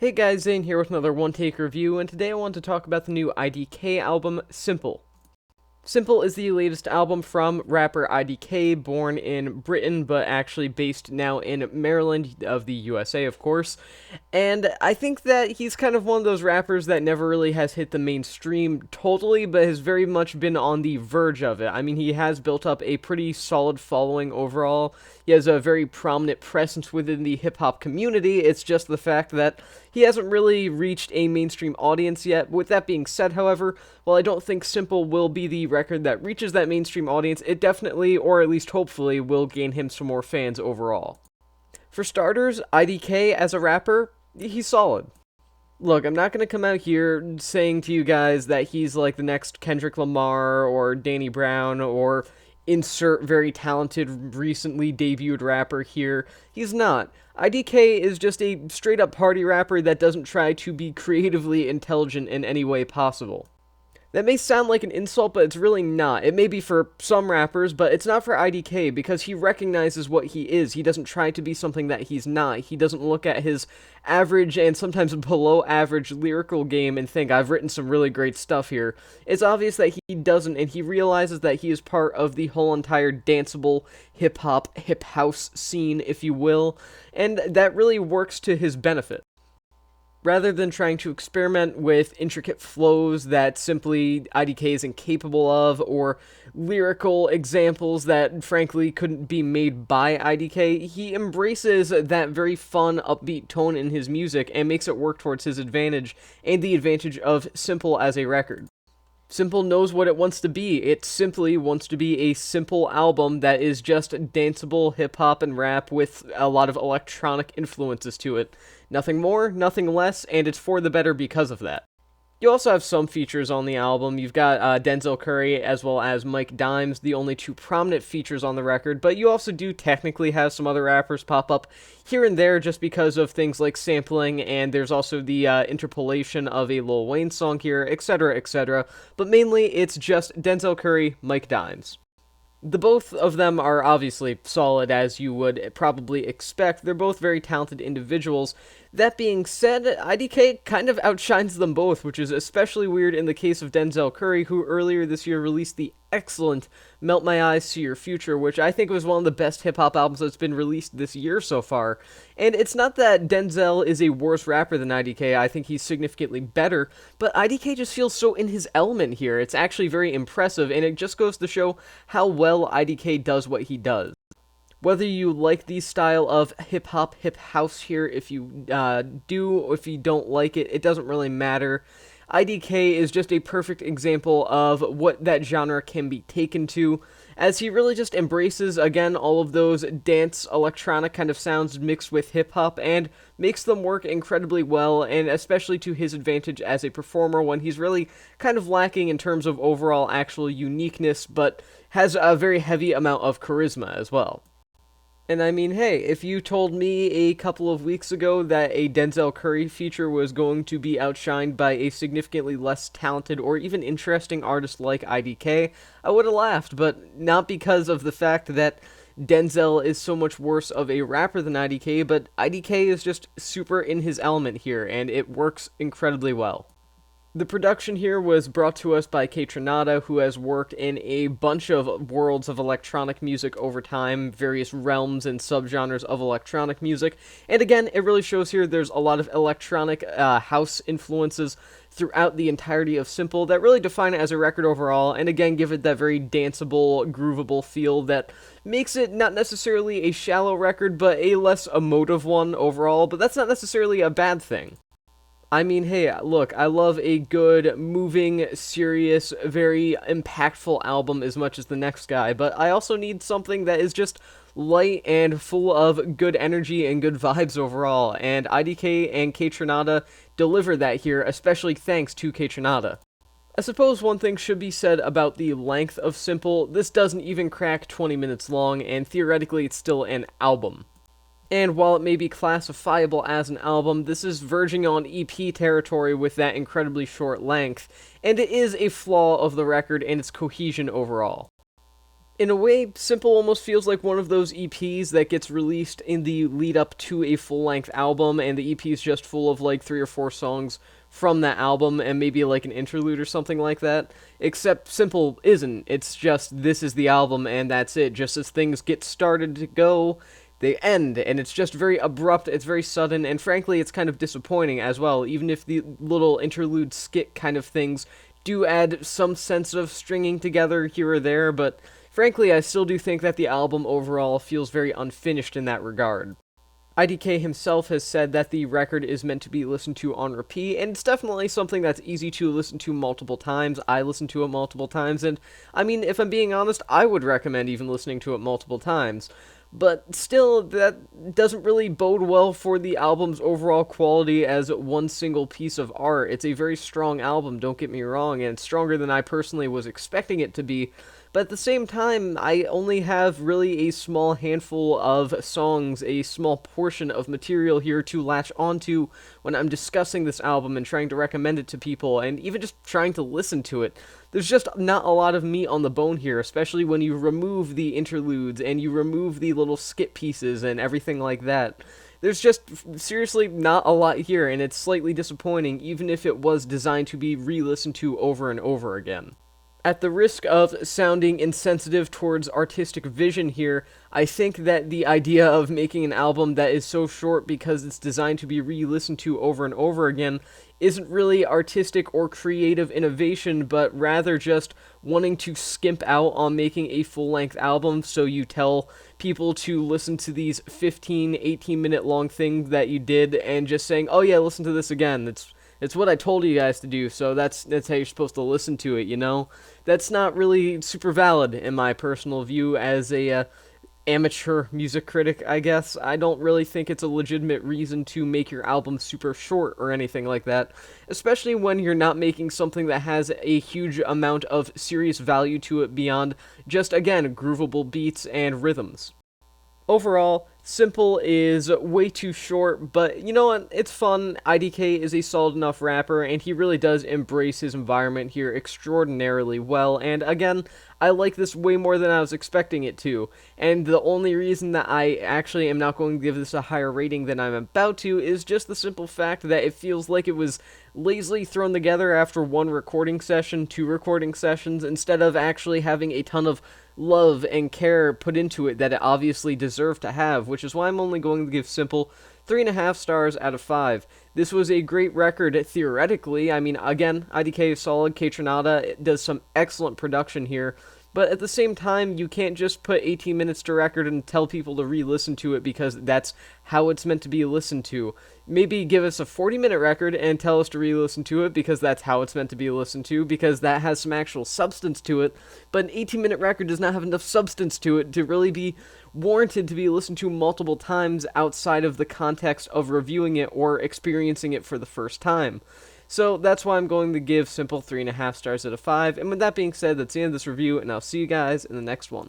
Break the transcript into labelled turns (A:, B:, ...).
A: Hey guys, Zane here with another one-take review, and today I want to talk about the new IDK album, Simple. Simple is the latest album from rapper IDK, born in Britain, but actually based now in Maryland of the USA, of course. And I think that he's kind of one of those rappers that never really has hit the mainstream totally, but has very much been on the verge of it. I mean, he has built up a pretty solid following overall. He has a very prominent presence within the hip-hop community. It's just the fact that he hasn't really reached a mainstream audience yet. With that being said, however, while I don't think Simple will be the record that reaches that mainstream audience, it definitely, or at least hopefully, will gain him some more fans overall. For starters, IDK as a rapper, he's solid. Look, I'm not going to come out here saying to you guys that he's like the next Kendrick Lamar or Danny Brown or insert very talented, recently debuted rapper here. He's not. IDK is just a straight up party rapper that doesn't try to be creatively intelligent in any way possible. That may sound like an insult, but it's really not. It may be for some rappers, but it's not for IDK because he recognizes what he is. He doesn't try to be something that he's not. He doesn't look at his average and sometimes below average lyrical game and think, I've written some really great stuff here. It's obvious that he doesn't, and he realizes that he is part of the whole entire danceable hip-hop, hip-house scene, if you will, and that really works to his benefit. Rather than trying to experiment with intricate flows that simply IDK is incapable of, or lyrical examples that frankly couldn't be made by IDK, he embraces that very fun, upbeat tone in his music and makes it work towards his advantage, and the advantage of Simple as a record. Simple knows what it wants to be. It simply wants to be a simple album that is just danceable hip-hop and rap with a lot of electronic influences to it. Nothing more, nothing less, and it's for the better because of that. You also have some features on the album. You've got Denzel Curry as well as Mike Dimes, the only two prominent features on the record, but you also do technically have some other rappers pop up here and there just because of things like sampling, and there's also the interpolation of a Lil Wayne song here, etc., etc., but mainly it's just Denzel Curry, Mike Dimes. The both of them are obviously solid, as you would probably expect. They're both very talented individuals. That being said, IDK kind of outshines them both, which is especially weird in the case of Denzel Curry, who earlier this year released the excellent Melt My Eyes, See Your Future, which I think was one of the best hip-hop albums that's been released this year so far. And it's not that Denzel is a worse rapper than IDK, I think he's significantly better, but IDK just feels so in his element here. It's actually very impressive, and it just goes to show how well IDK does what he does. Whether you like the style of hip-hop, hip-house here, if you do, or if you don't like it, it doesn't really matter. IDK is just a perfect example of what that genre can be taken to, as he really just embraces, again, all of those dance, electronic kind of sounds mixed with hip-hop, and makes them work incredibly well, and especially to his advantage as a performer when he's really kind of lacking in terms of overall actual uniqueness, but has a very heavy amount of charisma as well. And I mean, hey, if you told me a couple of weeks ago that a Denzel Curry feature was going to be outshined by a significantly less talented or even interesting artist like IDK, I would have laughed, but not because of the fact that Denzel is so much worse of a rapper than IDK, but IDK is just super in his element here, and it works incredibly well. The production here was brought to us by KAYTRANADA, who has worked in a bunch of worlds of electronic music over time, various realms and subgenres of electronic music, and again, it really shows here there's a lot of electronic house influences throughout the entirety of Simple that really define it as a record overall, and again, give it that very danceable, groovable feel that makes it not necessarily a shallow record, but a less emotive one overall, but that's not necessarily a bad thing. I mean, hey, look, I love a good, moving, serious, very impactful album as much as the next guy, but I also need something that is just light and full of good energy and good vibes overall, and IDK and KAYTRANADA deliver that here, especially thanks to KAYTRANADA. I suppose one thing should be said about the length of Simple. This doesn't even crack 20 minutes long, and theoretically it's still an album. And while it may be classifiable as an album, this is verging on EP territory with that incredibly short length, and it is a flaw of the record and its cohesion overall. In a way, Simple almost feels like one of those EPs that gets released in the lead up to a full length album, and the EP is just full of like 3 or 4 songs from that album and maybe like an interlude or something like that. Except Simple isn't. It's just this is the album and that's it. Just as things get started to go, they end, and it's just very abrupt, it's very sudden, and frankly, it's kind of disappointing as well, even if the little interlude skit kind of things do add some sense of stringing together here or there, but frankly, I still do think that the album overall feels very unfinished in that regard. IDK himself has said that the record is meant to be listened to on repeat, and it's definitely something that's easy to listen to multiple times. I listen to it multiple times, and I mean, if I'm being honest, I would recommend even listening to it multiple times. But still, that doesn't really bode well for the album's overall quality as one single piece of art. It's a very strong album, don't get me wrong, and it's stronger than I personally was expecting it to be. But at the same time, I only have really a small handful of songs, a small portion of material here to latch onto when I'm discussing this album and trying to recommend it to people, and even just trying to listen to it. There's just not a lot of meat on the bone here, especially when you remove the interludes and you remove the little skit pieces and everything like that. There's just seriously not a lot here, and it's slightly disappointing, even if it was designed to be re-listened to over and over again. At the risk of sounding insensitive towards artistic vision here, I think that the idea of making an album that is so short because it's designed to be re-listened to over and over again isn't really artistic or creative innovation, but rather just wanting to skimp out on making a full-length album, so you tell people to listen to these 15, 18-minute long things that you did and just saying, oh yeah, listen to this again. It's what I told you guys to do, so that's how you're supposed to listen to it, you know? That's not really super valid in my personal view as a amateur music critic, I guess. I don't really think it's a legitimate reason to make your album super short or anything like that, especially when you're not making something that has a huge amount of serious value to it beyond just, again, groovable beats and rhythms. Overall, Simple is way too short, but you know what? It's fun. IDK is a solid enough rapper, and he really does embrace his environment here extraordinarily well, and again, I like this way more than I was expecting it to, and the only reason that I actually am not going to give this a higher rating than I'm about to is just the simple fact that it feels like it was lazily thrown together after one recording session, 2 recording sessions, instead of actually having a ton of love and care put into it that it obviously deserved to have, which is why I'm only going to give Simple 3.5 stars out of 5. This was a great record, theoretically. I mean, again, IDK is solid, KAYTRANADA does some excellent production here, but at the same time, you can't just put 18 minutes to record and tell people to re-listen to it because that's how it's meant to be listened to. Maybe give us a 40-minute record and tell us to re-listen to it because that's how it's meant to be listened to, because that has some actual substance to it, but an 18-minute record does not have enough substance to it to really be warranted to be listened to multiple times outside of the context of reviewing it or experiencing it for the first time. So that's why I'm going to give Simple 3.5 stars out of 5, and with that being said, that's the end of this review, and I'll see you guys in the next one.